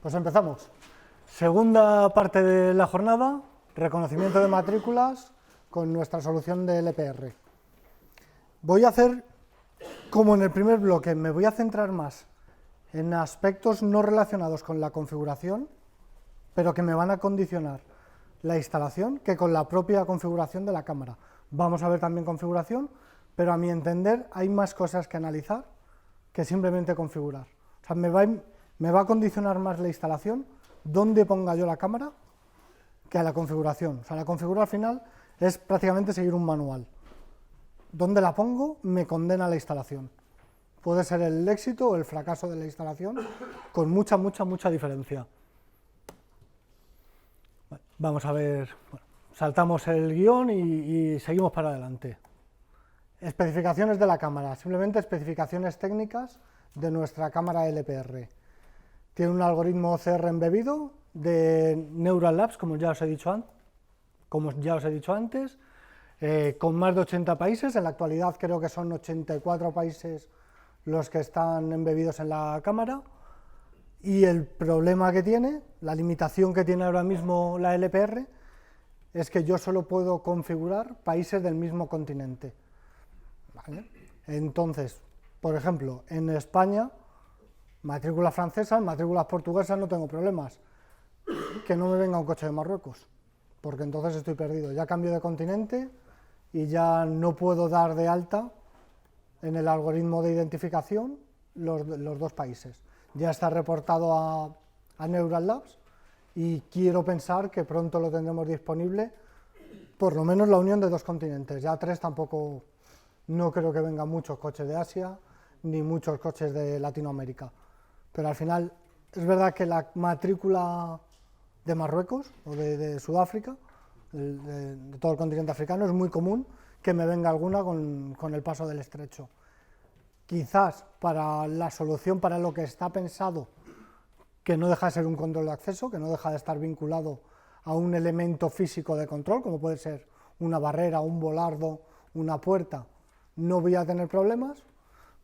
Pues empezamos. Segunda parte de la jornada, reconocimiento de matrículas con nuestra solución de LPR. Voy a hacer, como en el primer bloque, me voy a centrar más en aspectos no relacionados con la configuración, pero que me van a condicionar la instalación, que con la propia configuración de la cámara. Vamos a ver también configuración, pero a mi entender hay más cosas que analizar que simplemente configurar. O sea, me va a condicionar más la instalación, dónde ponga yo la cámara, que a la configuración. O sea, la configuración al final es prácticamente seguir un manual. Dónde la pongo me condena la instalación. Puede ser el éxito o el fracaso de la instalación con mucha diferencia. Vamos a ver, bueno, saltamos el guión y seguimos para adelante. Especificaciones de la cámara, simplemente especificaciones técnicas de nuestra cámara LPR. Tiene un algoritmo OCR embebido de Neural Labs, como ya os he dicho antes, con más de 80 países. En la actualidad creo que son 84 países los que están embebidos en la cámara. Y el problema que tiene, la limitación que tiene ahora mismo la LPR, es que yo solo puedo configurar países del mismo continente. ¿Vale? Entonces, por ejemplo, en España, matrículas francesas, matrículas portuguesas, no tengo problemas. Que no me venga un coche de Marruecos, porque entonces estoy perdido. Ya cambio de continente y ya no puedo dar de alta en el algoritmo de identificación los dos países. Ya está reportado a Neural Labs y quiero pensar que pronto lo tendremos disponible, por lo menos la unión de dos continentes. Ya tres tampoco, no creo que vengan muchos coches de Asia ni muchos coches de Latinoamérica. Pero al final es verdad que la matrícula de Marruecos o de Sudáfrica, de todo el continente africano, es muy común que me venga alguna con el paso del estrecho. Quizás para la solución, para lo que está pensado, que no deja de ser un control de acceso, que no deja de estar vinculado a un elemento físico de control, como puede ser una barrera, un volardo, una puerta, no voy a tener problemas,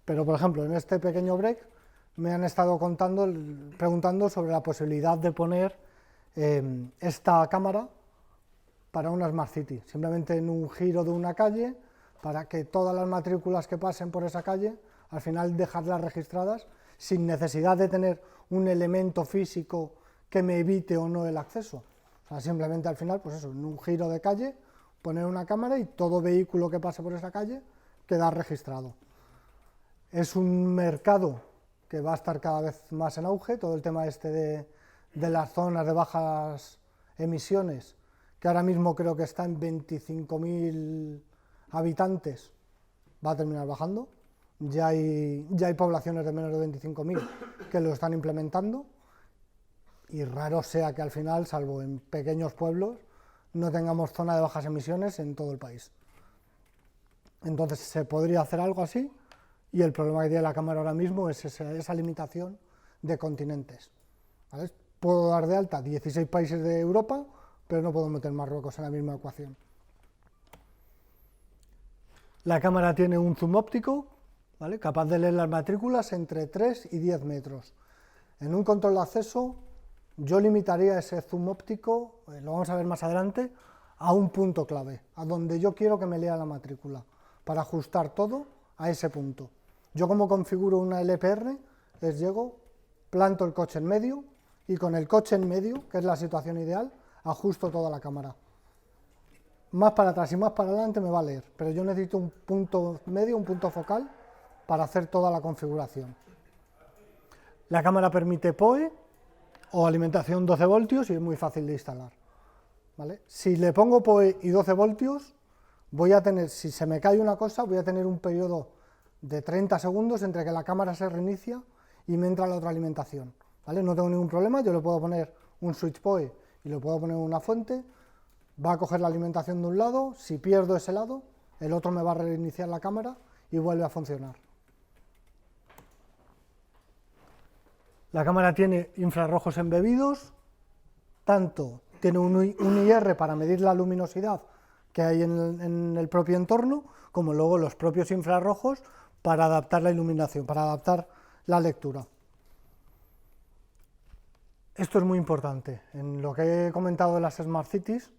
pero por ejemplo en este pequeño break me han estado preguntando sobre la posibilidad de poner esta cámara para una Smart City, simplemente en un giro de una calle, para que todas las matrículas que pasen por esa calle, al final dejarlas registradas, sin necesidad de tener un elemento físico que me evite o no el acceso. O sea, simplemente al final, pues eso, en un giro de calle, poner una cámara y todo vehículo que pase por esa calle queda registrado. Es un mercado que va a estar cada vez más en auge, todo el tema este de las zonas de bajas emisiones, que ahora mismo creo que está en 25.000 habitantes, va a terminar bajando. Ya hay poblaciones de menos de 25.000 que lo están implementando y raro sea que al final, salvo en pequeños pueblos, no tengamos zona de bajas emisiones en todo el país. Entonces se podría hacer algo así y el problema que tiene la cámara ahora mismo es esa limitación de continentes. ¿Vale? Puedo dar de alta 16 países de Europa, pero no puedo meter Marruecos en la misma ecuación. La cámara tiene un zoom óptico, ¿vale?, capaz de leer las matrículas entre 3 y 10 metros. En un control de acceso yo limitaría ese zoom óptico, lo vamos a ver más adelante, a un punto clave, a donde yo quiero que me lea la matrícula, para ajustar todo a ese punto. Yo como configuro una LPR, llego, planto el coche en medio y con el coche en medio, que es la situación ideal, ajusto toda la cámara. Más para atrás y más para adelante me va a leer, pero yo necesito un punto medio, un punto focal, para hacer toda la configuración. La cámara permite PoE o alimentación 12 voltios y es muy fácil de instalar. ¿Vale? Si le pongo PoE y 12 voltios, voy a tener, si se me cae una cosa, voy a tener un periodo de 30 segundos entre que la cámara se reinicia y me entra la otra alimentación. ¿Vale? No tengo ningún problema, yo le puedo poner un switch PoE y le puedo poner una fuente, va a coger la alimentación de un lado, si pierdo ese lado, el otro me va a reiniciar la cámara y vuelve a funcionar. La cámara tiene infrarrojos embebidos, tanto tiene un IR para medir la luminosidad que hay en el propio entorno, como luego los propios infrarrojos para adaptar la iluminación, para adaptar la lectura. Esto es muy importante. En lo que he comentado de las Smart Cities,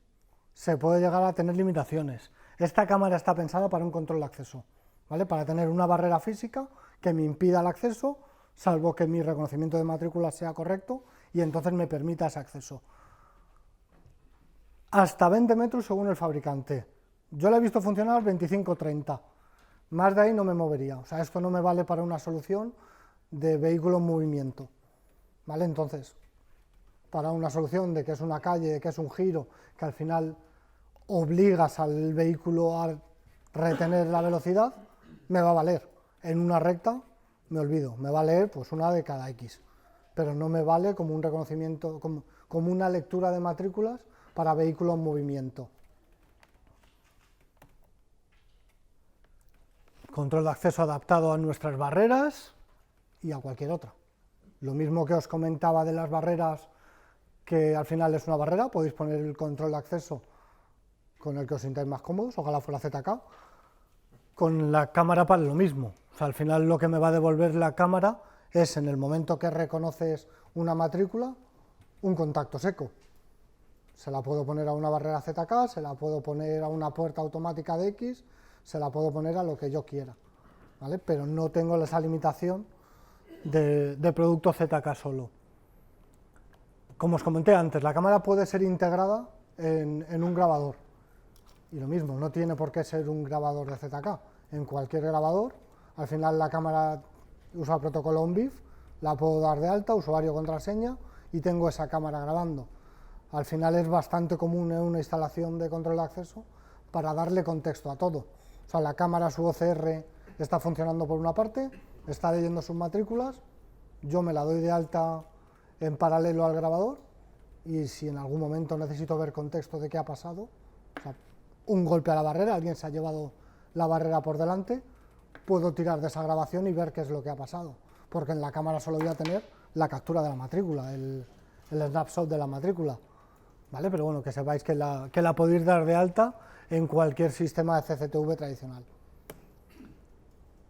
se puede llegar a tener limitaciones. Esta cámara está pensada para un control de acceso, ¿vale? Para tener una barrera física que me impida el acceso, salvo que mi reconocimiento de matrícula sea correcto y entonces me permita ese acceso. Hasta 20 metros según el fabricante. Yo la he visto funcionar 25-30. Más de ahí no me movería. O sea, esto no me vale para una solución de vehículo en movimiento, ¿vale? Entonces, para una solución de que es una calle, que es un giro, que al final obligas al vehículo a retener la velocidad, me va a valer. En una recta, me olvido, me va a leer pues una de cada X, pero no me vale como un reconocimiento, como una lectura de matrículas para vehículos en movimiento. Control de acceso adaptado a nuestras barreras y a cualquier otra. Lo mismo que os comentaba de las barreras, que al final es una barrera, podéis poner el control de acceso con el que os sintáis más cómodos, ojalá fuera ZK. Con la cámara para lo mismo. O sea, al final lo que me va a devolver la cámara es, en el momento que reconoces una matrícula, un contacto seco. Se la puedo poner a una barrera ZK, se la puedo poner a una puerta automática de X, se la puedo poner a lo que yo quiera, ¿vale? Pero no tengo esa limitación de producto ZK solo. Como os comenté antes, la cámara puede ser integrada en un grabador. Y lo mismo, no tiene por qué ser un grabador de ZK. En cualquier grabador, al final la cámara usa el protocolo ONBIF, la puedo dar de alta, usuario, contraseña, y tengo esa cámara grabando. Al final es bastante común en una instalación de control de acceso para darle contexto a todo. O sea, la cámara, su OCR, está funcionando por una parte, está leyendo sus matrículas, yo me la doy de alta en paralelo al grabador, y si en algún momento necesito ver contexto de qué ha pasado, o sea, un golpe a la barrera, alguien se ha llevado la barrera por delante, puedo tirar de esa grabación y ver qué es lo que ha pasado, porque en la cámara solo voy a tener la captura de la matrícula, el snapshot de la matrícula, ¿vale? Pero bueno, que sepáis que la podéis dar de alta en cualquier sistema de CCTV tradicional.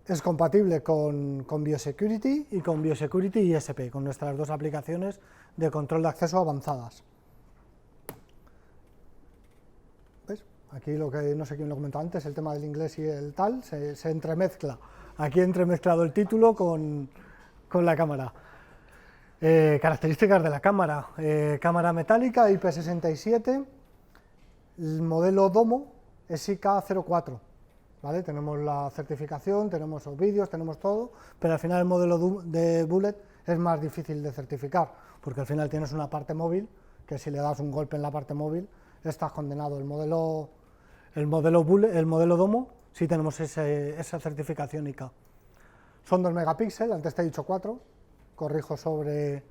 Es compatible con Biosecurity y con Biosecurity ISP, con nuestras dos aplicaciones de control de acceso avanzadas. ¿Ves? Aquí lo que no sé quién lo comentó antes, el tema del inglés y el tal, se entremezcla. Aquí he entremezclado el título con la cámara. Características de la cámara. Cámara metálica IP67, el modelo Domo SIK04. ¿Vale? Tenemos la certificación, tenemos los vídeos, tenemos todo, pero al final el modelo de Bullet es más difícil de certificar, porque al final tienes una parte móvil, que si le das un golpe en la parte móvil, estás condenado. El modelo Domo, sí tenemos esa certificación IK. Son 2 megapíxeles, antes te he dicho 4, corrijo sobre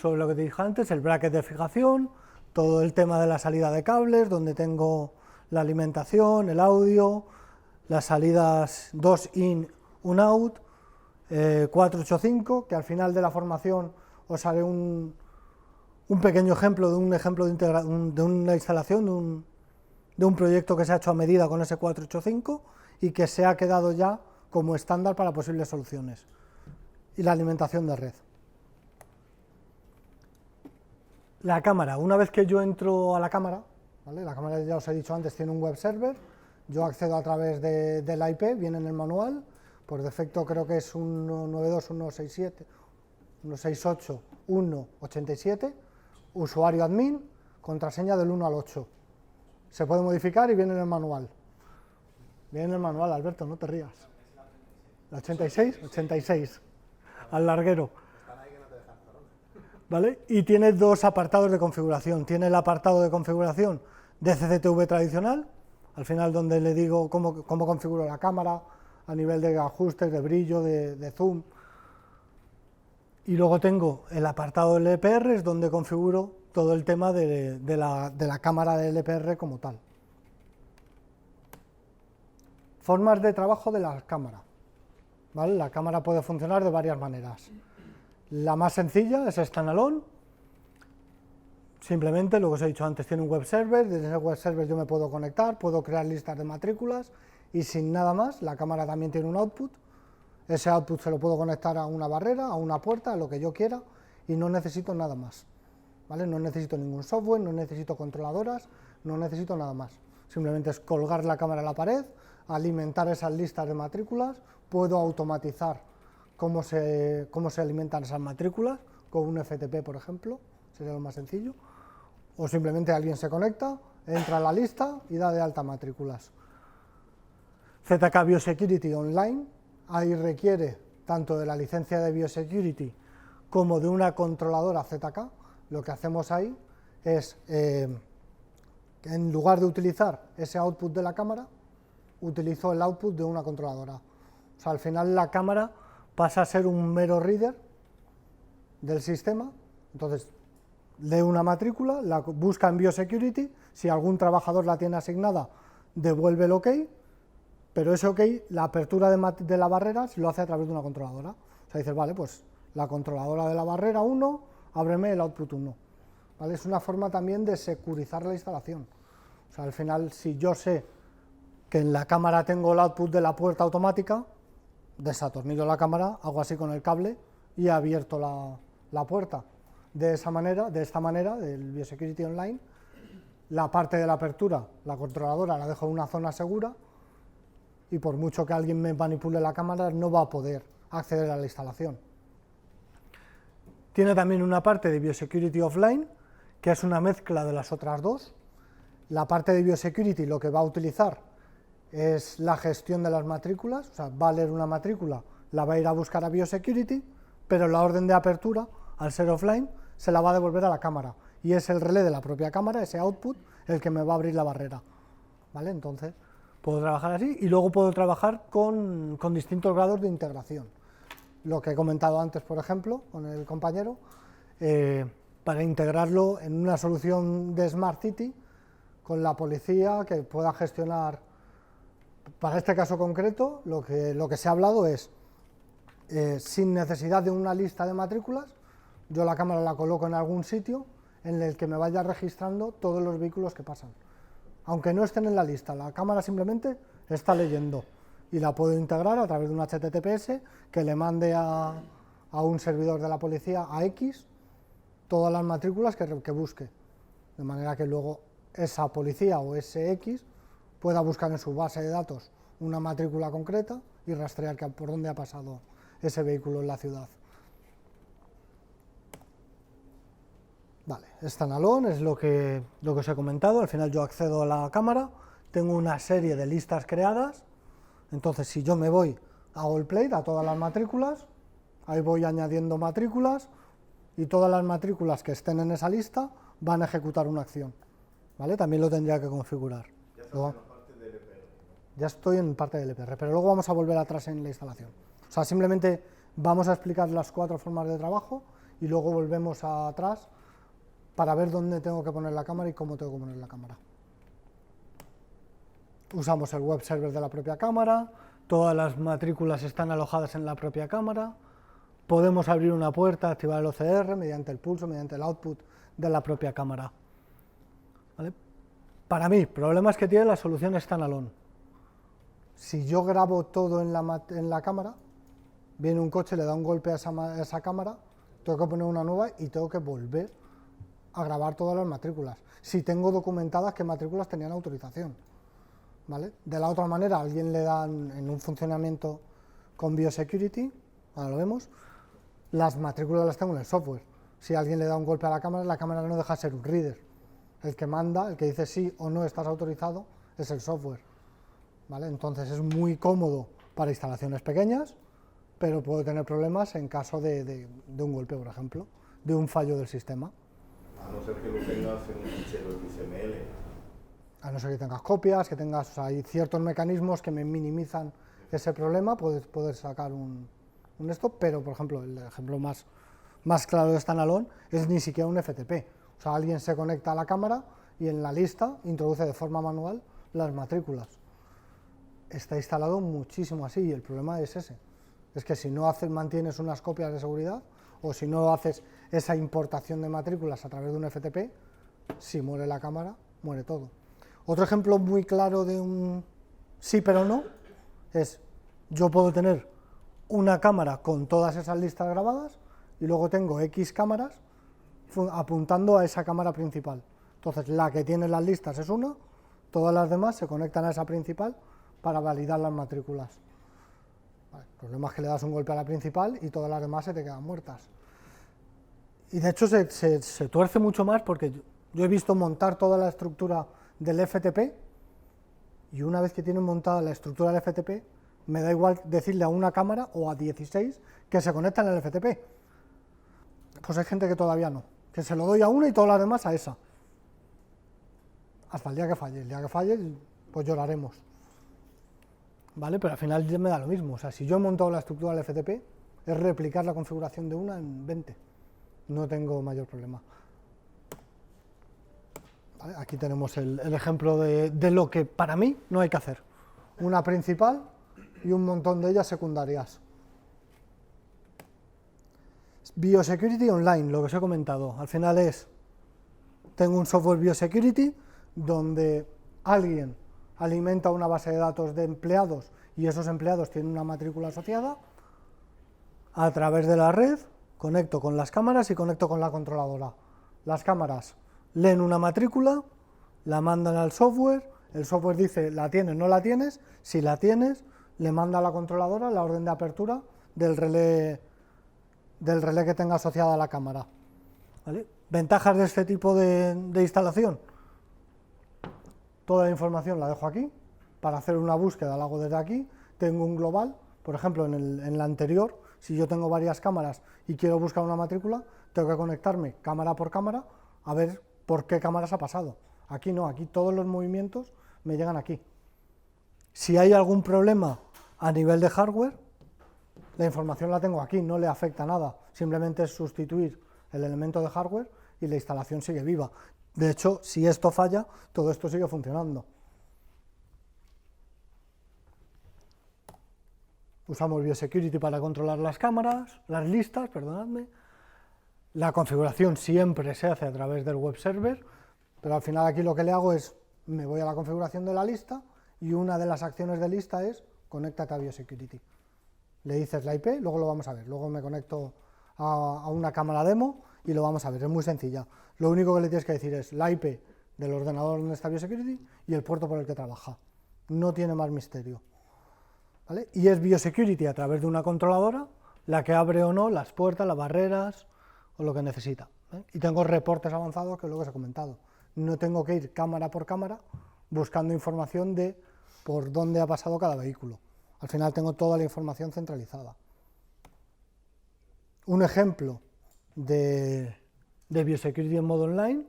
lo que te dije antes, el bracket de fijación, todo el tema de la salida de cables, donde tengo la alimentación, el audio, las salidas 2 in, 1 out, 485, que al final de la formación os haré un pequeño ejemplo de una instalación, de un proyecto que se ha hecho a medida con ese 485 y que se ha quedado ya como estándar para posibles soluciones. Y la alimentación de red. La cámara, una vez que yo entro a la cámara, ¿vale? La cámara, ya os he dicho antes, tiene un web server, yo accedo a través de la IP, viene en el manual, por defecto creo que es 192.168.1.87, usuario admin, contraseña del 1 al 8. Se puede modificar y viene en el manual. Viene en el manual, Alberto, no te rías. ¿La 86? 86, al larguero. ¿Vale? Y tiene dos apartados de configuración. Tiene el apartado de configuración de CCTV tradicional, al final donde le digo cómo configuro la cámara, a nivel de ajustes, de brillo, de zoom. Y luego tengo el apartado de LPR, donde configuro todo el tema de la cámara de LPR como tal. Formas de trabajo de la cámara. ¿Vale? La cámara puede funcionar de varias maneras. La más sencilla es standalone, simplemente lo que os he dicho antes, tiene un web server, desde ese web server yo me puedo conectar, puedo crear listas de matrículas y sin nada más. La cámara también tiene un output, ese output se lo puedo conectar a una barrera, a una puerta, a lo que yo quiera, y no necesito nada más, ¿vale? No necesito ningún software, no necesito controladoras, no necesito nada más. Simplemente es colgar la cámara a la pared, alimentar esas listas de matrículas, puedo automatizar cómo se alimentan esas matrículas, con un FTP, por ejemplo, sería lo más sencillo, o simplemente alguien se conecta, entra a la lista y da de alta matrículas. ZK Biosecurity Online, ahí requiere tanto de la licencia de Biosecurity como de una controladora ZK. Lo que hacemos ahí es, en lugar de utilizar ese output de la cámara, utilizo el output de una controladora. O sea, al final la cámara pasa a ser un mero reader del sistema, entonces lee una matrícula, la busca en Biosecurity, si algún trabajador la tiene asignada, devuelve el OK, pero ese OK, la apertura de la barrera, lo hace a través de una controladora. O sea, dices, vale, pues la controladora de la barrera 1, ábreme el output 1. ¿Vale? Es una forma también de securizar la instalación. O sea, al final, si yo sé que en la cámara tengo el output de la puerta automática, desatornillo la cámara, hago así con el cable y he abierto la puerta. De esta manera, del Biosecurity Online, la parte de la apertura, la controladora la dejo en una zona segura y por mucho que alguien me manipule la cámara no va a poder acceder a la instalación. Tiene también una parte de Biosecurity Offline, que es una mezcla de las otras dos. La parte de Biosecurity lo que va a utilizar es la gestión de las matrículas, o sea, va a leer una matrícula, la va a ir a buscar a Biosecurity, pero la orden de apertura, al ser offline, se la va a devolver a la cámara, y es el relé de la propia cámara, ese output, el que me va a abrir la barrera, ¿vale? Entonces, puedo trabajar así, y luego puedo trabajar con distintos grados de integración. Lo que he comentado antes, por ejemplo, con el compañero, para integrarlo en una solución de Smart City, con la policía que pueda gestionar. Para este caso concreto, lo que se ha hablado es, sin necesidad de una lista de matrículas, yo la cámara la coloco en algún sitio en el que me vaya registrando todos los vehículos que pasan. Aunque no estén en la lista, la cámara simplemente está leyendo y la puedo integrar a través de un HTTPS que le mande a un servidor de la policía a X todas las matrículas que busque, de manera que luego esa policía o ese X pueda buscar en su base de datos una matrícula concreta y rastrear por dónde ha pasado ese vehículo en la ciudad. Vale, standalone es lo que os he comentado. Al final yo accedo a la cámara, tengo una serie de listas creadas, entonces si yo me voy a AllPlate, a todas las matrículas, ahí voy añadiendo matrículas y todas las matrículas que estén en esa lista van a ejecutar una acción, ¿vale? También lo tendría que configurar. Ya estoy en parte del EPR, pero luego vamos a volver atrás en la instalación. O sea, simplemente vamos a explicar las 4 formas de trabajo y luego volvemos atrás para ver dónde tengo que poner la cámara y cómo tengo que poner la cámara. Usamos el web server de la propia cámara, todas las matrículas están alojadas en la propia cámara, podemos abrir una puerta, activar el OCR mediante el pulso, mediante el output de la propia cámara. ¿Vale? Para mí, problemas que tiene la solución standalone. Si yo grabo todo en la cámara, viene un coche, le da un golpe a esa cámara, tengo que poner una nueva y tengo que volver a grabar todas las matrículas. Si tengo documentadas qué matrículas tenían autorización, ¿vale? De la otra manera, alguien le da en un funcionamiento con Biosecurity, ahora lo vemos, las matrículas las tengo en el software. Si alguien le da un golpe a la cámara no deja de ser un reader. El que manda, el que dice sí o no estás autorizado, es el software, ¿vale? Entonces es muy cómodo para instalaciones pequeñas, pero puede tener problemas en caso de un golpe, por ejemplo, de un fallo del sistema. A no ser que lo tengas en un fichero XML. A no ser que tengas copias, que tengas, o sea, hay ciertos mecanismos que me minimizan ese problema, puedes poder sacar un esto, pero por ejemplo, el ejemplo más claro de standalone es ni siquiera un FTP. O sea, alguien se conecta a la cámara y en la lista introduce de forma manual las matrículas. Está instalado muchísimo así y el problema es ese. Es que si no mantienes unas copias de seguridad o si no haces esa importación de matrículas a través de un FTP, si muere la cámara, muere todo. Otro ejemplo muy claro de un sí pero no es, yo puedo tener una cámara con todas esas listas grabadas, y luego tengo X cámaras apuntando a esa cámara principal. Entonces la que tiene las listas es una, todas las demás se conectan a esa principal para validar las matrículas. Vale, el problema es que le das un golpe a la principal y todas las demás se te quedan muertas. Y de hecho se tuerce mucho más porque yo he visto montar toda la estructura del FTP y una vez que tienen montada la estructura del FTP, me da igual decirle a una cámara o a 16 que se conectan al FTP. Pues hay gente que todavía no, que se lo doy a una y todas las demás a esa. Hasta el día que falle. El día que falle, pues lloraremos. ¿Vale? Pero al final me da lo mismo. O sea, si yo he montado la estructura del FTP, es replicar la configuración de una en 20. No tengo mayor problema. ¿Vale? Aquí tenemos el ejemplo de lo que para mí no hay que hacer. Una principal y un montón de ellas secundarias. Biosecurity Online, lo que os he comentado. Al final tengo un software Biosecurity donde alguien alimenta una base de datos de empleados y esos empleados tienen una matrícula asociada. A través de la red conecto con las cámaras y conecto con la controladora. Las cámaras leen una matrícula, la mandan al software, el software dice la tienes, no la tienes, si la tienes le manda a la controladora la orden de apertura del relé que tenga asociada a la cámara. ¿Vale? Ventajas de este tipo de instalación. Toda la información la dejo aquí, para hacer una búsqueda la hago desde aquí, tengo un global, por ejemplo en la anterior, si yo tengo varias cámaras y quiero buscar una matrícula, tengo que conectarme cámara por cámara a ver por qué cámaras ha pasado. Aquí no, aquí todos los movimientos me llegan aquí. Si hay algún problema a nivel de hardware, la información la tengo aquí, no le afecta nada, simplemente es sustituir el elemento de hardware y la instalación sigue viva. De hecho, si esto falla, todo esto sigue funcionando. Usamos Biosecurity para controlar las cámaras, las listas, perdonadme. La configuración siempre se hace a través del web server, pero al final aquí lo que le hago es, me voy a la configuración de la lista y una de las acciones de lista es, conéctate a Biosecurity. Le dices la IP, luego lo vamos a ver, luego me conecto a una cámara demo y lo vamos a ver, es muy sencilla. Lo único que le tienes que decir es la IP del ordenador donde está Biosecurity y el puerto por el que trabaja. No tiene más misterio. ¿Vale? Y es Biosecurity a través de una controladora la que abre o no las puertas, las barreras o lo que necesita. Y tengo reportes avanzados, que es lo que os he comentado. No tengo que ir cámara por cámara buscando información de por dónde ha pasado cada vehículo. Al final tengo toda la información centralizada. Un ejemplo de Biosecurity en modo online,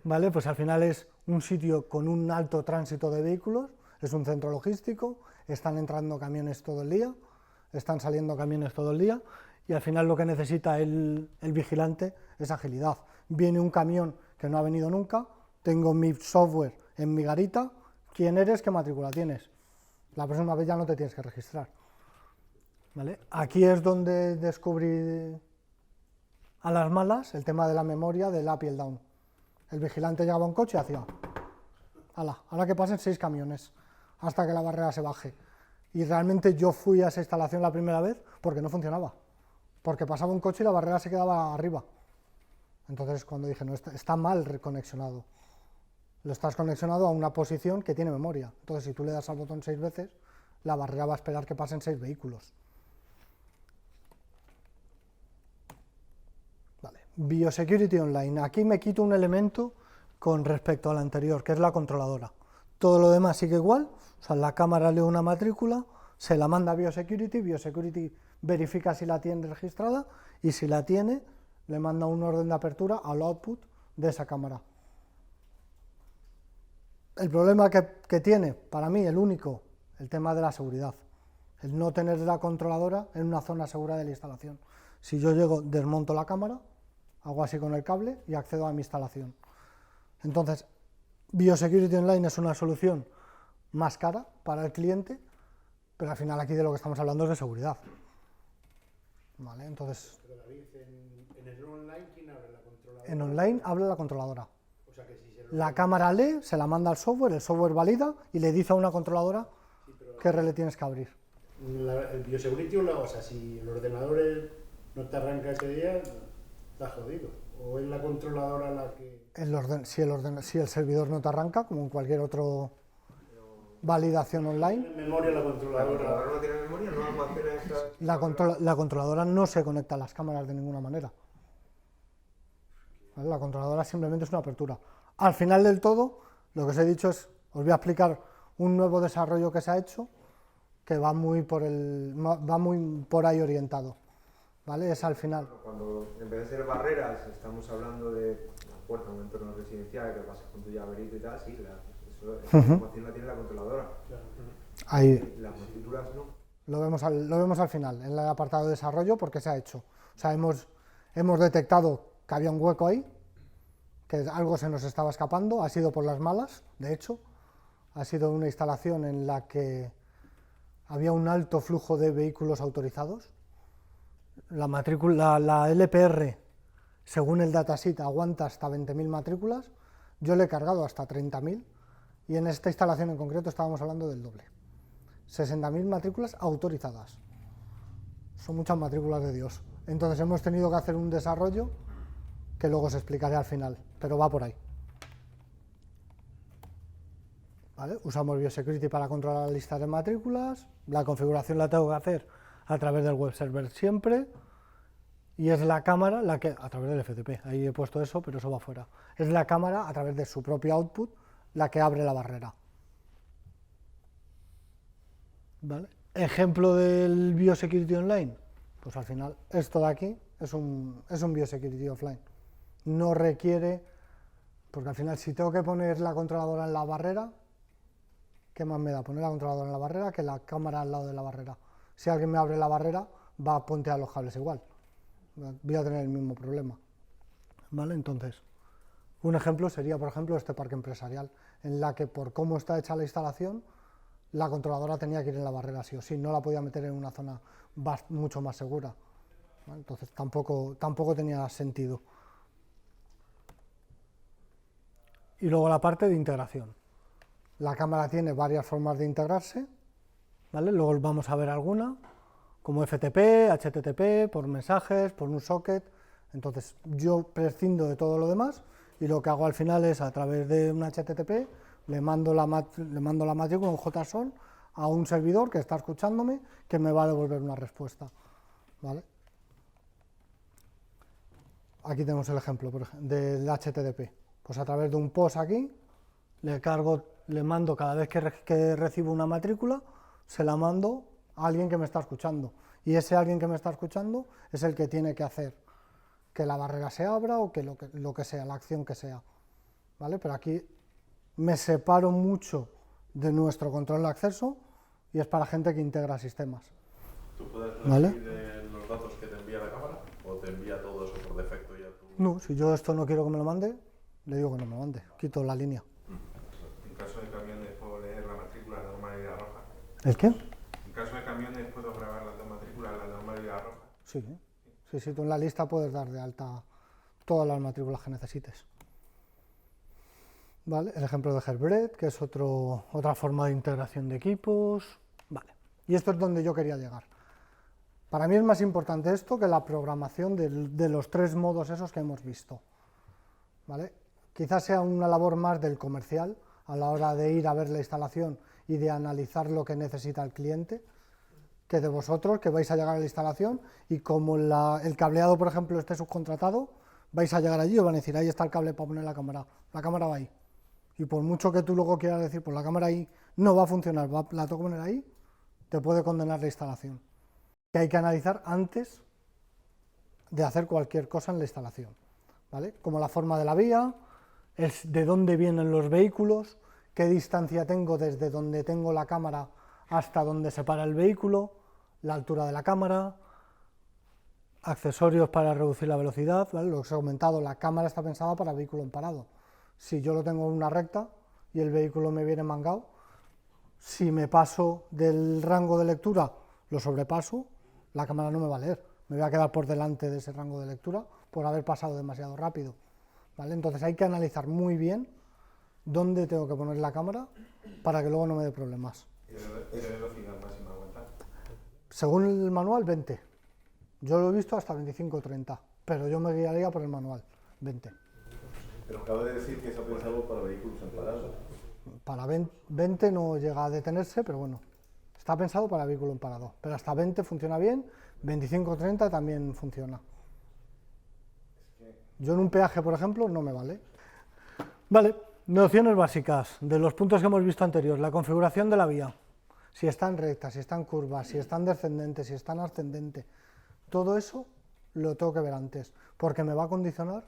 ¿vale? Pues al final es un sitio con un alto tránsito de vehículos, es un centro logístico, están entrando camiones todo el día, están saliendo camiones todo el día, y al final lo que necesita el vigilante es agilidad. Viene un camión que no ha venido nunca, tengo mi software en mi garita, ¿quién eres? ¿Qué matrícula tienes? La próxima vez ya no te tienes que registrar. ¿Vale? Aquí es donde descubrí a las malas el tema de la memoria del up y el down. El vigilante llegaba a un coche y hacía, hala, ahora que pasen 6 camiones, hasta que la barrera se baje. Y realmente yo fui a esa instalación la primera vez porque no funcionaba, porque pasaba un coche y la barrera se quedaba arriba. Entonces cuando dije, no, está mal reconexionado, lo estás conexionado a una posición que tiene memoria. Entonces si tú le das al botón 6 veces, la barrera va a esperar que pasen 6 vehículos. Vale. Biosecurity Online, aquí me quito un elemento con respecto al anterior, que es la controladora. Todo lo demás sigue igual, o sea, la cámara lee una matrícula, se la manda a Biosecurity, Biosecurity verifica si la tiene registrada y si la tiene, le manda un orden de apertura al output de esa cámara. El problema que tiene, para mí, el único, el tema de la seguridad, el no tener la controladora en una zona segura de la instalación. Si yo llego, desmonto la cámara, hago así con el cable y accedo a mi instalación. Entonces, Biosecurity Online es una solución más cara para el cliente, pero al final aquí de lo que estamos hablando es de seguridad. ¿Vale? Entonces, pero David, en el online, ¿quién abre la controladora? En online habla la controladora. O sea que si se La cámara lee, se la manda al software, el software valida y le dice a una controladora qué relé tienes que abrir. el Biosecurity, o sea, si el ordenador no te arranca ese día, estás jodido. O es la controladora la que... Si el servidor no te arranca, como en cualquier otro validación online, ¿Tiene memoria la ¿La controladora? controladora no tiene memoria? ¿No almacena esas...? la controladora no se conecta a las cámaras de ninguna manera. ¿Vale? La controladora simplemente es una apertura. Al final del todo, lo que os he dicho es, os voy a explicar un nuevo desarrollo que se ha hecho, que va muy por ahí orientado. ¿Vale? Es al final. Cuando en vez de ser barreras, estamos hablando de una puerta, un entorno residencial que pasas con tu llaverito y tal, sí, esa información la tiene la controladora. Ahí. Las matrículas no. Lo vemos al final, en el apartado de desarrollo, porque se ha hecho. O sea, hemos detectado que había un hueco ahí, que algo se nos estaba escapando, ha sido por las malas, de hecho. Ha sido una instalación en la que había un alto flujo de vehículos autorizados. La matrícula, la LPR, según el datasheet, aguanta hasta 20.000 matrículas. Yo le he cargado hasta 30.000 y en esta instalación en concreto estábamos hablando del doble. 60.000 matrículas autorizadas. Son muchas matrículas de Dios. Entonces hemos tenido que hacer un desarrollo que luego os explicaré al final, pero va por ahí. ¿Vale? Usamos Biosecurity para controlar la lista de matrículas. La configuración la tengo que hacer a través del web server siempre. Y es la cámara la que, a través del FTP, ahí he puesto eso, pero eso va fuera. Es la cámara, a través de su propio output, la que abre la barrera. ¿Vale? Ejemplo del Biosecurity Online, pues al final esto de aquí es un Biosecurity Offline. No requiere, porque al final si tengo que poner la controladora en la barrera, ¿qué más me da poner la controladora en la barrera que la cámara al lado de la barrera? Si alguien me abre la barrera, va a pontear los cables igual. Voy a tener el mismo problema. ¿Vale? Entonces, un ejemplo sería, por ejemplo, este parque empresarial, en la que por cómo está hecha la instalación, la controladora tenía que ir en la barrera sí o sí, no la podía meter en una zona mucho más segura. ¿Vale? Entonces tampoco tenía sentido. Y luego la parte de integración. La cámara tiene varias formas de integrarse, ¿vale? Luego vamos a ver alguna, como FTP, HTTP, por mensajes, por un socket. Entonces yo prescindo de todo lo demás y lo que hago al final es, a través de un HTTP, le mando la matrícula, un JSON, a un servidor que está escuchándome, que me va a devolver una respuesta. ¿Vale? Aquí tenemos el ejemplo del HTTP. Pues a través de un post aquí, le mando cada vez que recibo una matrícula, se la mando a alguien que me está escuchando. Y ese alguien que me está escuchando es el que tiene que hacer que la barrera se abra o que lo que sea, la acción que sea. ¿Vale? Pero aquí me separo mucho de nuestro control de acceso y es para gente que integra sistemas. ¿Tú puedes ¿Vale? recibir los datos que te envía la cámara o te envía todo eso por defecto ya tú? No, si yo esto no quiero que me lo mande, le digo que no me lo mande, quito la línea. En caso de camiones puedo leer la matrícula, la normal y la roja. ¿El qué? En caso de camiones puedo grabar las dos matrículas, la normal y la roja. Sí, tú en la lista puedes dar de alta todas las matrículas que necesites. ¿Vale? El ejemplo de Herbred, que es otra forma de integración de equipos. Vale. Y esto es donde yo quería llegar. Para mí es más importante esto que la programación de los tres modos esos que hemos visto. ¿Vale? Quizás sea una labor más del comercial a la hora de ir a ver la instalación y de analizar lo que necesita el cliente, que de vosotros, que vais a llegar a la instalación y como el cableado, por ejemplo, esté subcontratado, vais a llegar allí y os van a decir, ahí está el cable para poner la cámara va ahí. Y por mucho que tú luego quieras decir, pues la cámara ahí no va a funcionar, la tengo que poner ahí, te puede condenar la instalación. Que hay que analizar antes de hacer cualquier cosa en la instalación, ¿vale? Como la forma de la vía, de dónde vienen los vehículos, qué distancia tengo desde donde tengo la cámara hasta donde se para el vehículo, la altura de la cámara, accesorios para reducir la velocidad, ¿vale? Lo que os he comentado, la cámara está pensada para vehículo en parado. Si yo lo tengo en una recta y el vehículo me viene mangado, si me paso del rango de lectura, lo sobrepaso, la cámara no me va a leer, me voy a quedar por delante de ese rango de lectura por haber pasado demasiado rápido, ¿vale? Entonces hay que analizar muy bien dónde tengo que poner la cámara para que luego no me dé problemas. ¿Y de velocidad máxima aguantar? Según el manual, 20. Yo lo he visto hasta 25 o 30, pero yo me guiaría por el manual, 20. Pero acaba de decir que se ha pensado para vehículos en parado. Para 20 no llega a detenerse, pero bueno, está pensado para vehículo en parado. Pero hasta 20 funciona bien, 25 o 30 también funciona. Yo en un peaje, por ejemplo, no me vale. Vale, nociones básicas de los puntos que hemos visto anteriores. La configuración de la vía, si está en recta, si está en curva, si está en descendente, si está en ascendente. Todo eso lo tengo que ver antes, porque me va a condicionar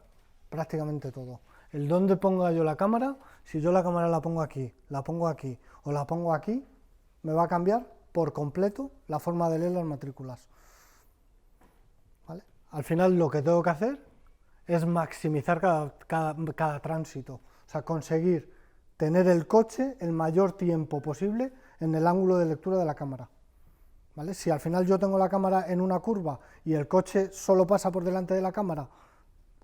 prácticamente todo. El dónde ponga yo la cámara, si yo la cámara la pongo aquí o la pongo aquí, me va a cambiar por completo la forma de leer las matrículas. ¿Vale? Al final lo que tengo que hacer es maximizar cada tránsito, o sea, conseguir tener el coche el mayor tiempo posible en el ángulo de lectura de la cámara. ¿Vale? Si al final yo tengo la cámara en una curva y el coche solo pasa por delante de la cámara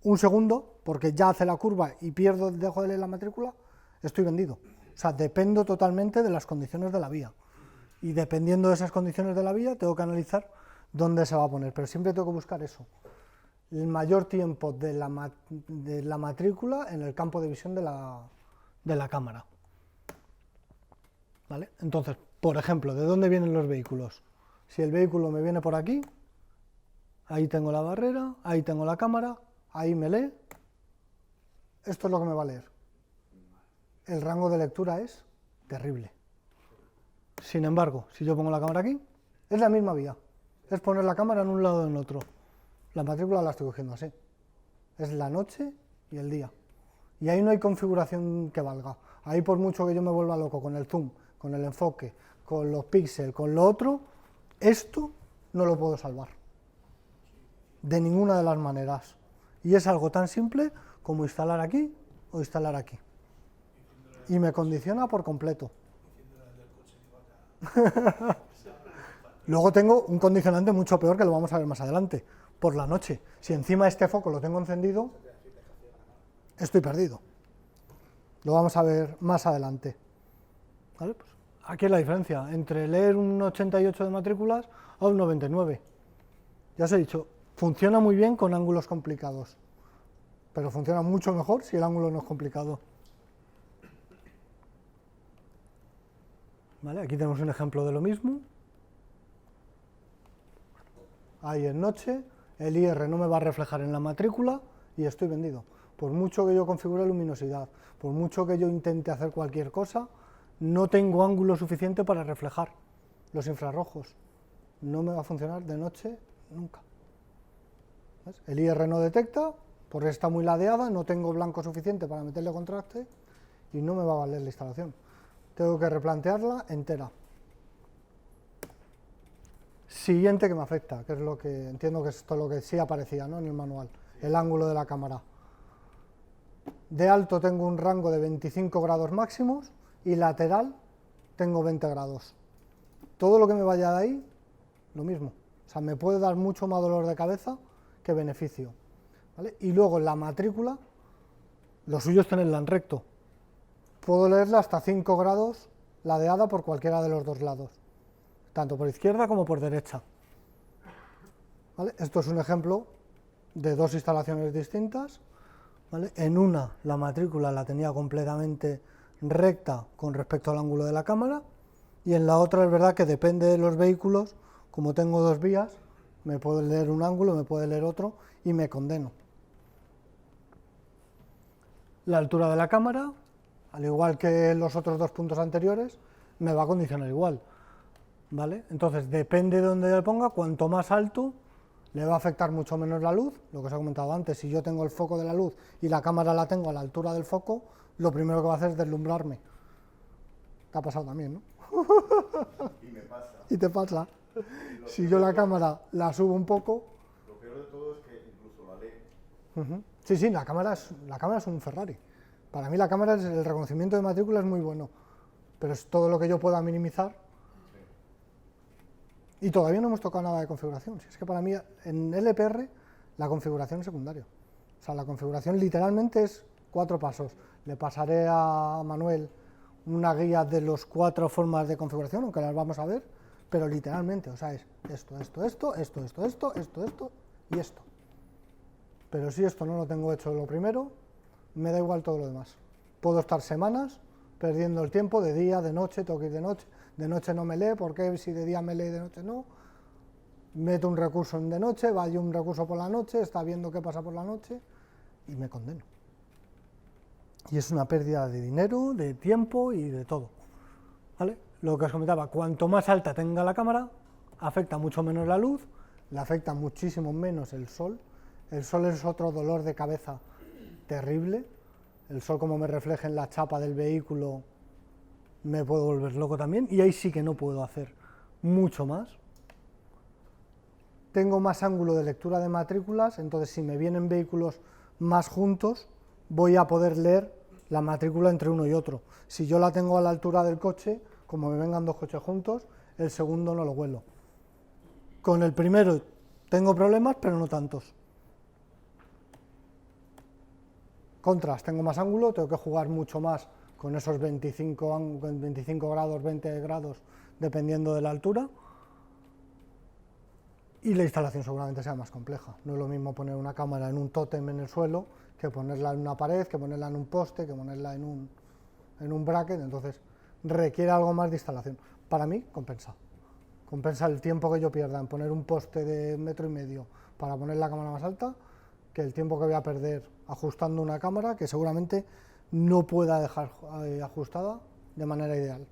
un segundo, porque ya hace la curva y dejo de leer la matrícula, estoy vendido. O sea, dependo totalmente de las condiciones de la vía. Y dependiendo de esas condiciones de la vía, tengo que analizar dónde se va a poner. Pero siempre tengo que buscar eso, el mayor tiempo de la matrícula en el campo de visión de la cámara. ¿Vale? Entonces, por ejemplo, ¿de dónde vienen los vehículos? Si el vehículo me viene por aquí, ahí tengo la barrera, ahí tengo la cámara, ahí me lee, esto es lo que me va a leer. El rango de lectura es terrible. Sin embargo, si yo pongo la cámara aquí, es la misma vía, es poner la cámara en un lado o en otro. La matrícula la estoy cogiendo así, es la noche y el día. Y ahí no hay configuración que valga. Ahí por mucho que yo me vuelva loco con el zoom, con el enfoque, con los píxeles, con lo otro, esto no lo puedo salvar. De ninguna de las maneras. Y es algo tan simple como instalar aquí o instalar aquí. Y me condiciona por completo. Luego tengo un condicionante mucho peor que lo vamos a ver más adelante. Por la noche, si encima este foco lo tengo encendido, estoy perdido. Lo vamos a ver más adelante. ¿Vale? Pues aquí es la diferencia entre leer un 88 de matrículas a un 99. Ya os he dicho, funciona muy bien con ángulos complicados, pero funciona mucho mejor si el ángulo no es complicado. ¿Vale? Aquí tenemos un ejemplo de lo mismo. Ahí es noche, el IR no me va a reflejar en la matrícula y estoy vendido. Por mucho que yo configure luminosidad, por mucho que yo intente hacer cualquier cosa, no tengo ángulo suficiente para reflejar los infrarrojos. No me va a funcionar de noche nunca. ¿Ves? El IR no detecta, porque está muy ladeada, no tengo blanco suficiente para meterle contraste y no me va a valer la instalación. Tengo que replantearla entera. Siguiente que me afecta, que es lo que entiendo que es esto lo que sí aparecía, ¿no?, en el manual, el ángulo de la cámara. De alto tengo un rango de 25 grados máximos y lateral tengo 20 grados. Todo lo que me vaya de ahí, lo mismo. O sea, me puede dar mucho más dolor de cabeza que beneficio. ¿Vale? Y luego en la matrícula, lo suyo es tenerla en recto. Puedo leerla hasta 5 grados ladeada por cualquiera de los dos lados, tanto por izquierda como por derecha. ¿Vale? Esto es un ejemplo de dos instalaciones distintas. ¿Vale? En una, la matrícula la tenía completamente recta con respecto al ángulo de la cámara, y en la otra es verdad que depende de los vehículos, como tengo dos vías, me puede leer un ángulo, me puede leer otro, y me condeno. La altura de la cámara, al igual que los otros dos puntos anteriores, me va a condicionar igual. ¿Vale? Entonces, depende de dónde le ponga, cuanto más alto, le va a afectar mucho menos la luz. Lo que os he comentado antes, si yo tengo el foco de la luz y la cámara la tengo a la altura del foco, lo primero que va a hacer es deslumbrarme. Te ha pasado también, ¿no? Y me pasa. Y te pasa. Si yo la cámara la subo un poco... Lo peor de todo es que incluso la lee. Sí, sí, la cámara es un Ferrari. Para mí la cámara, el reconocimiento de matrícula es muy bueno, pero es todo lo que yo pueda minimizar. Y todavía no hemos tocado nada de configuración. Si es que para mí en LPR la configuración es secundaria. O sea, la configuración literalmente es 4 pasos. Le pasaré a Manuel una guía de las 4 formas de configuración, aunque las vamos a ver, pero literalmente, o sea, es esto y esto. Pero si esto no lo tengo hecho lo primero, me da igual todo lo demás. Puedo estar semanas perdiendo el tiempo, de día, de noche, tengo que ir de noche no me lee, porque si de día me lee, de noche no. Meto un recurso en de noche, vaya un recurso por la noche, está viendo qué pasa por la noche y me condeno. Y es una pérdida de dinero, de tiempo y de todo, ¿vale? Lo que os comentaba, cuanto más alta tenga la cámara, afecta mucho menos la luz, le afecta muchísimo menos el sol. El sol es otro dolor de cabeza terrible. El sol, como me refleje en la chapa del vehículo, me puedo volver loco también, y ahí sí que no puedo hacer mucho más. Tengo más ángulo de lectura de matrículas, entonces si me vienen vehículos más juntos, voy a poder leer la matrícula entre uno y otro. Si yo la tengo a la altura del coche, como me vengan dos coches juntos, el segundo no lo vuelo. Con el primero tengo problemas, pero no tantos. Contras, tengo más ángulo, tengo que jugar mucho más con esos 25 grados, 20 grados, dependiendo de la altura. Y la instalación seguramente sea más compleja. No es lo mismo poner una cámara en un tótem en el suelo que ponerla en una pared, que ponerla en un poste, que ponerla en un bracket. Entonces requiere algo más de instalación. Para mí compensa. Compensa el tiempo que yo pierda en poner un poste de 1,5 metros para poner la cámara más alta, que el tiempo que voy a perder ajustando una cámara que seguramente no pueda dejar ajustada de manera ideal.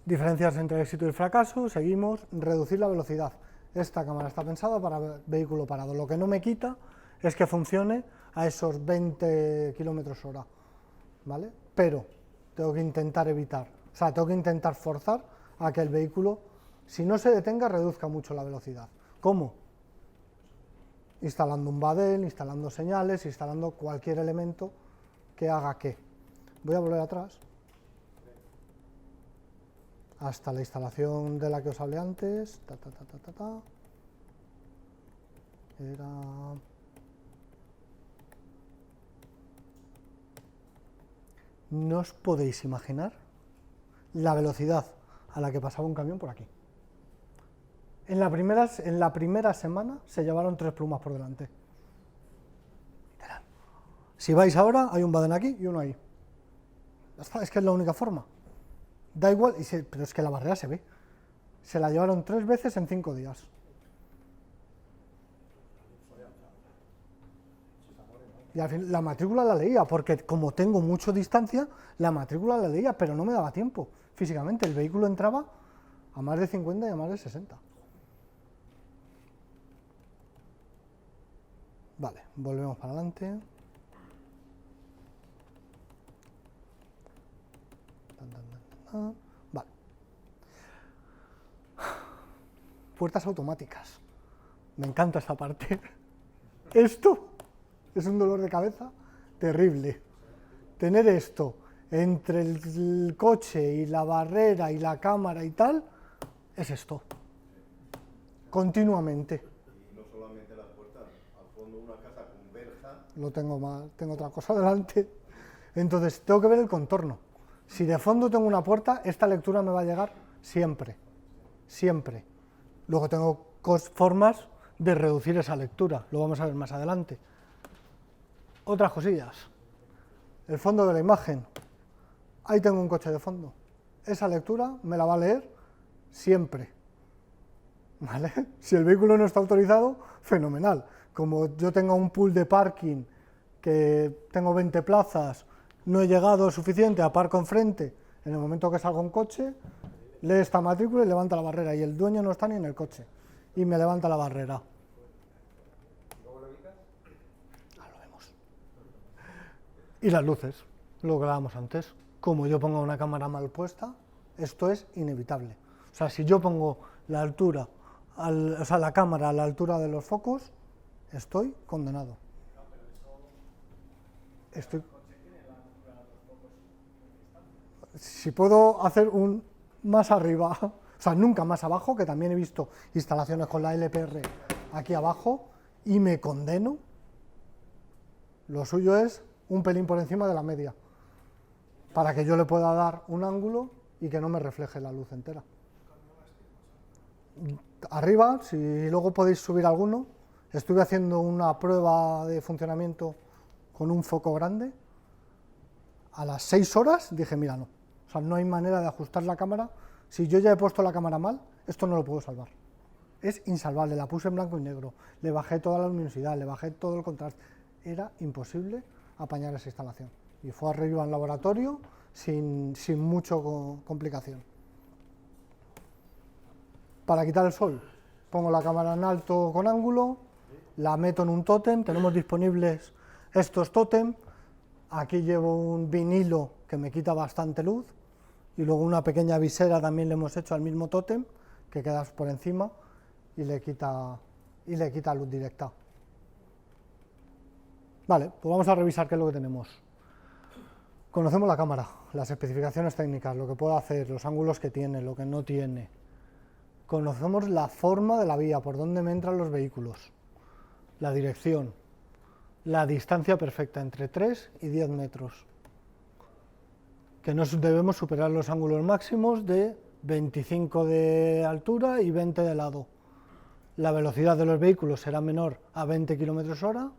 Diferencias entre el éxito y el fracaso, seguimos, reducir la velocidad. Esta cámara está pensada para vehículo parado. Lo que no me quita es que funcione a esos 20 km/h, ¿vale? Pero tengo que intentar evitar, o sea, tengo que intentar forzar a que el vehículo, si no se detenga, reduzca mucho la velocidad. ¿Cómo? Instalando un badel, instalando señales, instalando cualquier elemento que haga que. Voy a volver atrás hasta la instalación de la que os hablé antes. Era... No os podéis imaginar la velocidad a la que pasaba un camión por aquí. En la primera semana se llevaron 3 plumas por delante. Si vais ahora, hay un badén aquí y uno ahí. Es que es la única forma. Da igual, pero es que la barrera se ve. Se la llevaron 3 veces en 5 días. Y al fin, la matrícula la leía, porque como tengo mucha distancia, la matrícula la leía, pero no me daba tiempo. Físicamente, el vehículo entraba a más de 50 y a más de 60. Vale, volvemos para adelante. Vale. Puertas automáticas. Me encanta esta parte. Esto es un dolor de cabeza terrible. Tener esto entre el coche y la barrera y la cámara y tal, es esto. Continuamente. Y no solamente las puertas, al fondo una casa con verja. Lo tengo mal, tengo otra cosa delante. Entonces tengo que ver el contorno. Si de fondo tengo una puerta, esta lectura me va a llegar siempre. Siempre. Luego tengo formas de reducir esa lectura. Lo vamos a ver más adelante. Otras cosillas. El fondo de la imagen. Ahí tengo un coche de fondo. Esa lectura me la va a leer siempre. ¿Vale? Si el vehículo no está autorizado, fenomenal. Como yo tengo un pool de parking, que tengo 20 plazas, no he llegado suficiente, aparco enfrente, en el momento que salga un coche, lee esta matrícula y levanta la barrera, y el dueño no está ni en el coche, y me levanta la barrera. ¿Cómo lo evitas? Ahora lo vemos. Y las luces, lo que hablábamos antes. Como yo pongo una cámara mal puesta, esto es inevitable. O sea, si yo pongo la altura, la cámara a la altura de los focos, estoy condenado. Si puedo hacer un más arriba, o sea, nunca más abajo, que también he visto instalaciones con la LPR aquí abajo, y me condeno, lo suyo es un pelín por encima de la media. para que yo le pueda dar un ángulo y que no me refleje la luz entera. Arriba, si luego podéis subir alguno, estuve haciendo una prueba de funcionamiento con un foco grande. A las 6 horas dije, mira, no. O sea, no hay manera de ajustar la cámara. Si yo ya he puesto la cámara mal, esto no lo puedo salvar. Es insalvable, la puse en blanco y negro, le bajé toda la luminosidad, le bajé todo el contraste. Era imposible apañar esa instalación. Y fue arriba en laboratorio sin mucha complicación. Para quitar el sol, pongo la cámara en alto con ángulo, la meto en un tótem, tenemos disponibles estos tótem. Aquí llevo un vinilo que me quita bastante luz y luego una pequeña visera también le hemos hecho al mismo tótem que queda por encima y le quita luz directa. Vale, pues vamos a revisar qué es lo que tenemos. Conocemos la cámara, las especificaciones técnicas, lo que puede hacer, los ángulos que tiene, lo que no tiene. Conocemos la forma de la vía, por dónde me entran los vehículos, la dirección, la distancia perfecta entre 3 y 10 metros, que no debemos superar los ángulos máximos de 25 de altura y 20 de lado. La velocidad de los vehículos será menor a 20 km/h,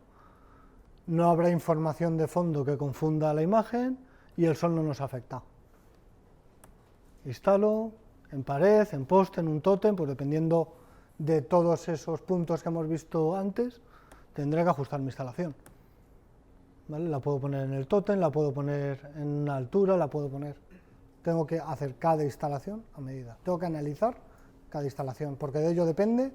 no habrá información de fondo que confunda la imagen y el sol no nos afecta. Instalo en pared, en poste, en un tótem, pues dependiendo de todos esos puntos que hemos visto antes, tendré que ajustar mi instalación. ¿Vale? La puedo poner en el tótem, la puedo poner en una altura, la puedo poner... Tengo que hacer cada instalación a medida. Tengo que analizar cada instalación, porque de ello depende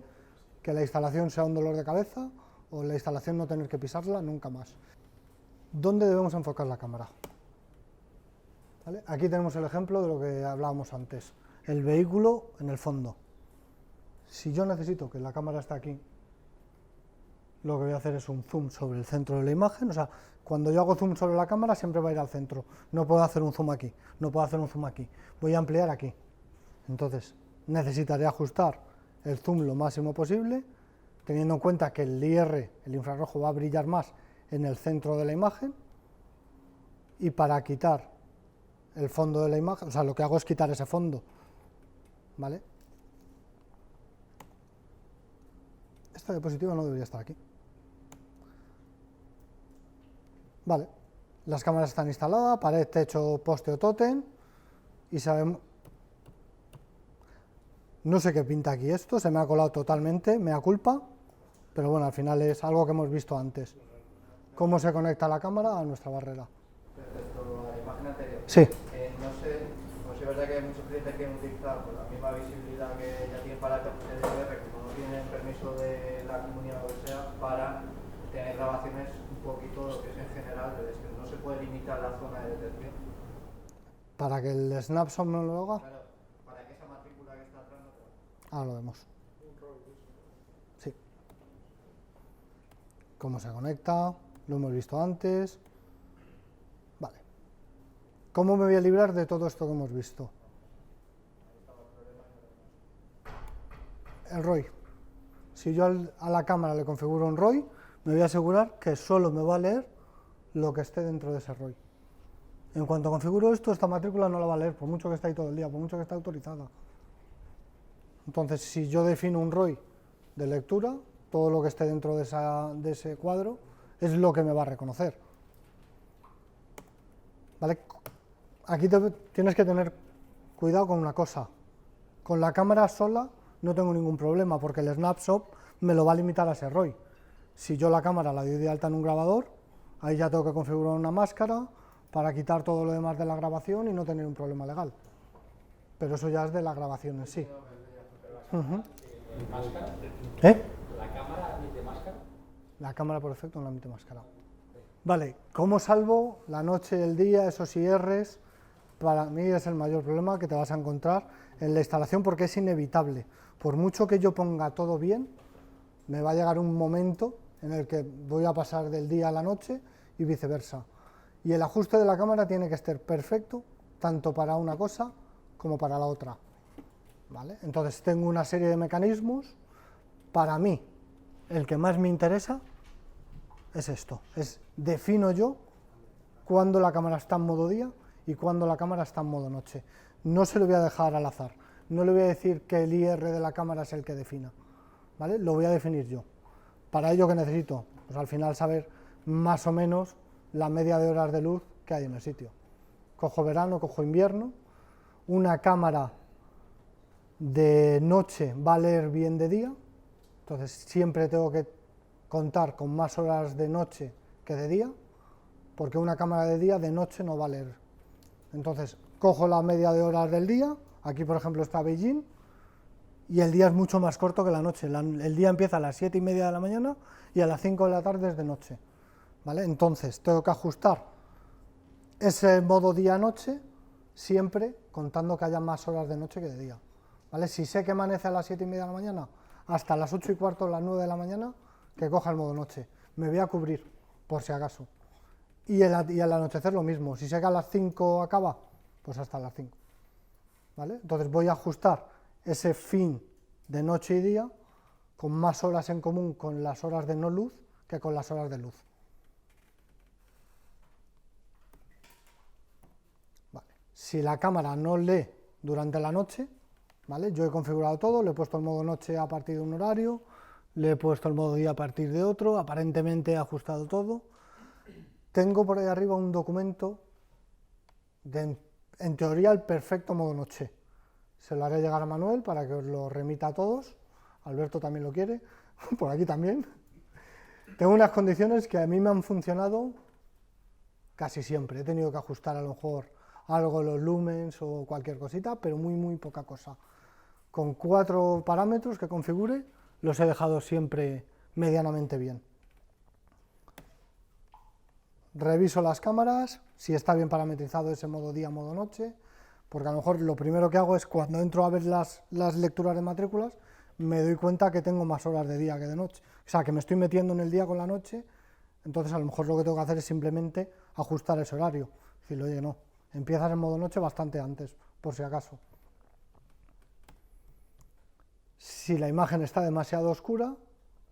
que la instalación sea un dolor de cabeza o la instalación no tener que pisarla nunca más. ¿Dónde debemos enfocar la cámara? ¿Vale? Aquí tenemos el ejemplo de lo que hablábamos antes. El vehículo en el fondo. Si yo necesito que la cámara esté aquí, lo que voy a hacer es un zoom sobre el centro de la imagen. O sea, cuando yo hago zoom sobre la cámara siempre va a ir al centro. No puedo hacer un zoom aquí, no puedo hacer un zoom aquí. Voy a ampliar aquí. Entonces, necesitaré ajustar el zoom lo máximo posible, teniendo en cuenta que el IR, el infrarrojo, va a brillar más en el centro de la imagen. Y para quitar el fondo de la imagen, o sea, lo que hago es quitar ese fondo. ¿Vale? Esta diapositiva no debería estar aquí. Vale, las cámaras están instaladas, pared, techo, poste o tótem, y sabemos... No sé qué pinta aquí esto, se me ha colado totalmente, mea culpa, pero bueno, al final es algo que hemos visto antes. ¿Cómo se conecta la cámara a nuestra barrera? Respecto a la imagen anterior, Sí. no sé, pues es verdad que hay muchos clientes que quieren utilizar pues, la misma visibilidad que ya tienen para el DVR, como no tienen permiso de la comunidad o lo que sea, para tener grabaciones un poquito lo que es en general, es que no se puede limitar la zona de detección. Para que el Snapshot no lo haga. Claro, para que esa matrícula que está atrás no te lo... Ahora lo vemos. Sí. Cómo se conecta, lo hemos visto antes. Vale. ¿Cómo me voy a librar de todo esto que hemos visto? El ROI. Si yo a la cámara le configuro un ROI, me voy a asegurar que solo me va a leer lo que esté dentro de ese ROI. En cuanto configuro esto, esta matrícula no la va a leer, por mucho que esté ahí todo el día, por mucho que esté autorizada. Entonces, si yo defino un ROI de lectura, todo lo que esté dentro de ese cuadro es lo que me va a reconocer. ¿Vale? Aquí tienes que tener cuidado con una cosa. Con la cámara sola no tengo ningún problema, porque el snapshot me lo va a limitar a ese ROI. Si yo la cámara la doy de alta en un grabador, ahí ya tengo que configurar una máscara para quitar todo lo demás de la grabación y no tener un problema legal. Pero eso ya es de la grabación en sí. ¿Eh? ¿La cámara admite máscara? La cámara por defecto no admite máscara. Vale, ¿cómo salvo la noche, el día, esos IRs? Para mí es el mayor problema que te vas a encontrar en la instalación, porque es inevitable. Por mucho que yo ponga todo bien, me va a llegar un momento en el que voy a pasar del día a la noche y viceversa. Y el ajuste de la cámara tiene que estar perfecto, tanto para una cosa como para la otra. ¿Vale? Entonces tengo una serie de mecanismos. Para mí, el que más me interesa es esto. Defino yo cuándo la cámara está en modo día y cuándo la cámara está en modo noche. No se lo voy a dejar al azar, no le voy a decir que el IR de la cámara es el que defina, ¿vale? Lo voy a definir yo. Para ello, ¿qué necesito? Pues al final saber más o menos la media de horas de luz que hay en el sitio. Cojo verano, cojo invierno, una cámara de noche va a leer bien de día, entonces siempre tengo que contar con más horas de noche que de día, porque una cámara de día de noche no va a leer. Entonces cojo la media de horas del día, aquí por ejemplo está Beijing, y el día es mucho más corto que la noche. El día empieza a las 7:30 de la mañana y a las 5 de la tarde es de noche, ¿vale? Entonces tengo que ajustar ese modo día-noche siempre contando que haya más horas de noche que de día, ¿vale? Si sé que amanece a las 7:30 de la mañana, hasta las 8:15, las 9 de la mañana, que coja el modo noche. Me voy a cubrir, por si acaso. Y al anochecer lo mismo. Si sé que a las 5 acaba, pues hasta las 5, ¿vale? Entonces voy a ajustar ese fin de noche y día con más horas en común con las horas de no luz que con las horas de luz. Vale. Si la cámara no lee durante la noche, ¿vale? Yo he configurado todo, le he puesto el modo noche a partir de un horario, le he puesto el modo día a partir de otro, aparentemente he ajustado todo. Tengo por ahí arriba un documento de, en teoría, el perfecto modo noche. Se lo haré llegar a Manuel para que os lo remita a todos. Alberto también lo quiere, por aquí también. Tengo unas condiciones que a mí me han funcionado casi siempre. He tenido que ajustar a lo mejor algo los lumens o cualquier cosita, pero muy poca cosa. Con 4 parámetros que configure, los he dejado siempre medianamente bien. Reviso las cámaras, si está bien parametrizado ese modo día, modo noche, porque a lo mejor lo primero que hago es cuando entro a ver las lecturas de matrículas, me doy cuenta que tengo más horas de día que de noche. O sea, que me estoy metiendo en el día con la noche, entonces a lo mejor lo que tengo que hacer es simplemente ajustar ese horario. Decirle, oye, no, empiezas en modo noche bastante antes, por si acaso. Si la imagen está demasiado oscura,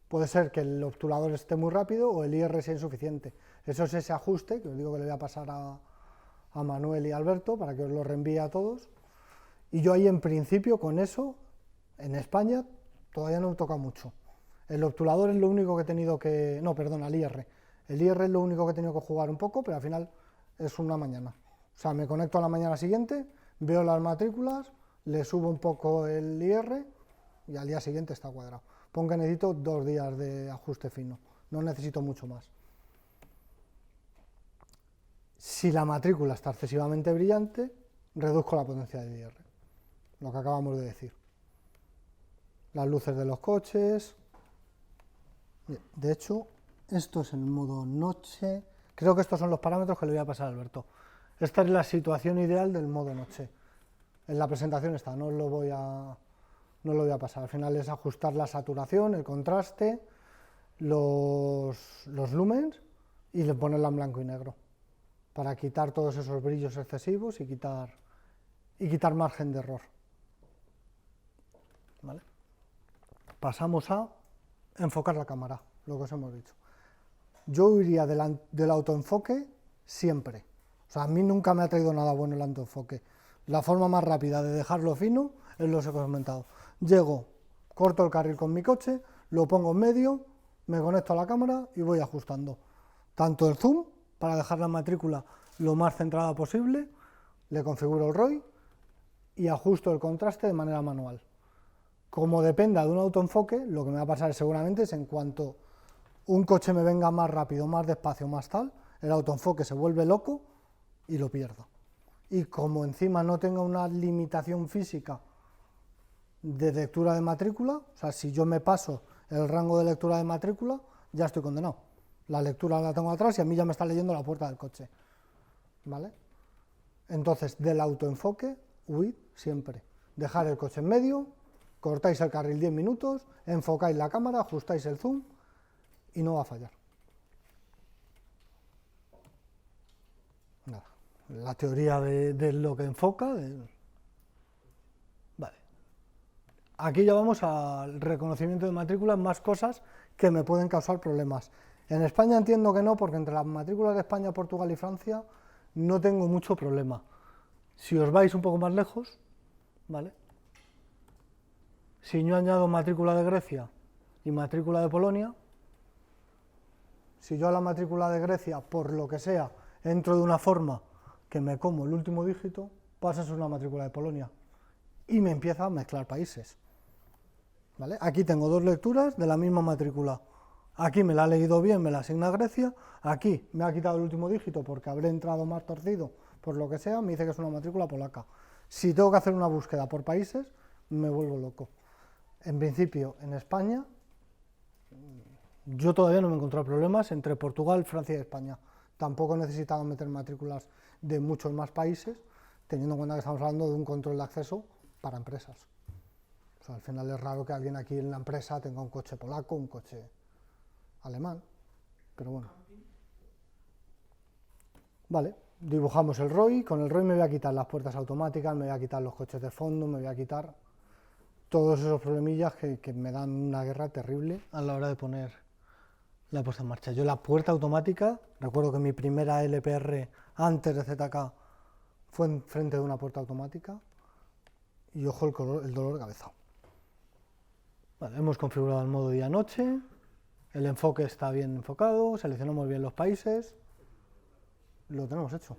puede ser que el obturador esté muy rápido o el IR sea insuficiente. Eso es ese ajuste, que os digo que le voy a pasar a Manuel y a Alberto para que os lo reenvíe a todos. Y yo ahí en principio con eso, en España, todavía no toca mucho. El obturador es lo único que he tenido que... No, perdón, el IR. El IR es lo único que he tenido que jugar un poco, pero al final es una mañana. O sea, me conecto a la mañana siguiente, veo las matrículas, le subo un poco el IR y al día siguiente está cuadrado. Pongo que necesito 2 días de ajuste fino, no necesito mucho más. Si la matrícula está excesivamente brillante, reduzco la potencia del IR, lo que acabamos de decir. Las luces de los coches. De hecho, esto es el modo noche. Creo que estos son los parámetros que le voy a pasar a Alberto. Esta es la situación ideal del modo noche. En la presentación está, no lo voy a pasar. Al final es ajustar la saturación, el contraste, los lumens y ponerla en blanco y negro para quitar todos esos brillos excesivos y quitar margen de error. ¿Vale? Pasamos a enfocar la cámara, lo que os hemos dicho. Yo huiría del autoenfoque siempre. O sea, a mí nunca me ha traído nada bueno el autoenfoque. La forma más rápida de dejarlo fino es lo que os he comentado. Llego, corto el carril con mi coche, lo pongo en medio, me conecto a la cámara y voy ajustando. Tanto el zoom, para dejar la matrícula lo más centrada posible, le configuro el ROI y ajusto el contraste de manera manual. Como dependa de un autoenfoque, lo que me va a pasar seguramente es en cuanto un coche me venga más rápido, más despacio, más tal, el autoenfoque se vuelve loco y lo pierdo. Y como encima no tenga una limitación física de lectura de matrícula, o sea, si yo me paso el rango de lectura de matrícula, ya estoy condenado. La lectura la tengo atrás y a mí ya me está leyendo la puerta del coche. ¿Vale? Entonces, del autoenfoque, huid siempre. Dejar el coche en medio, cortáis el carril 10 minutos, enfocáis la cámara, ajustáis el zoom y no va a fallar. Nada. La teoría de lo que enfoca. Vale. Aquí ya vamos al reconocimiento de matrículas, más cosas que me pueden causar problemas. En España entiendo que no, porque entre las matrículas de España, Portugal y Francia no tengo mucho problema. Si os vais un poco más lejos, ¿vale? Si yo añado matrícula de Grecia y matrícula de Polonia, si yo a la matrícula de Grecia, por lo que sea, entro de una forma que me como el último dígito, pasa a ser una matrícula de Polonia y me empieza a mezclar países. ¿Vale? Aquí tengo dos lecturas de la misma matrícula. Aquí me la ha leído bien, me la asigna Grecia. Aquí me ha quitado el último dígito porque habré entrado más torcido, por lo que sea, me dice que es una matrícula polaca. Si tengo que hacer una búsqueda por países, me vuelvo loco. En principio, en España, yo todavía no me he encontrado problemas entre Portugal, Francia y España. Tampoco he necesitado meter matrículas de muchos más países, teniendo en cuenta que estamos hablando de un control de acceso para empresas. O sea, al final es raro que alguien aquí en la empresa tenga un coche polaco, un coche alemán, pero bueno. Vale, dibujamos el ROI, con el ROI me voy a quitar las puertas automáticas, me voy a quitar los coches de fondo, me voy a quitar todos esos problemillas que me dan una guerra terrible a la hora de poner la puesta en marcha. Yo la puerta automática, recuerdo que mi primera LPR antes de ZK fue enfrente de una puerta automática y ojo el dolor de cabeza. Vale, hemos configurado el modo día-noche, el enfoque está bien enfocado, seleccionamos bien los países, lo tenemos hecho.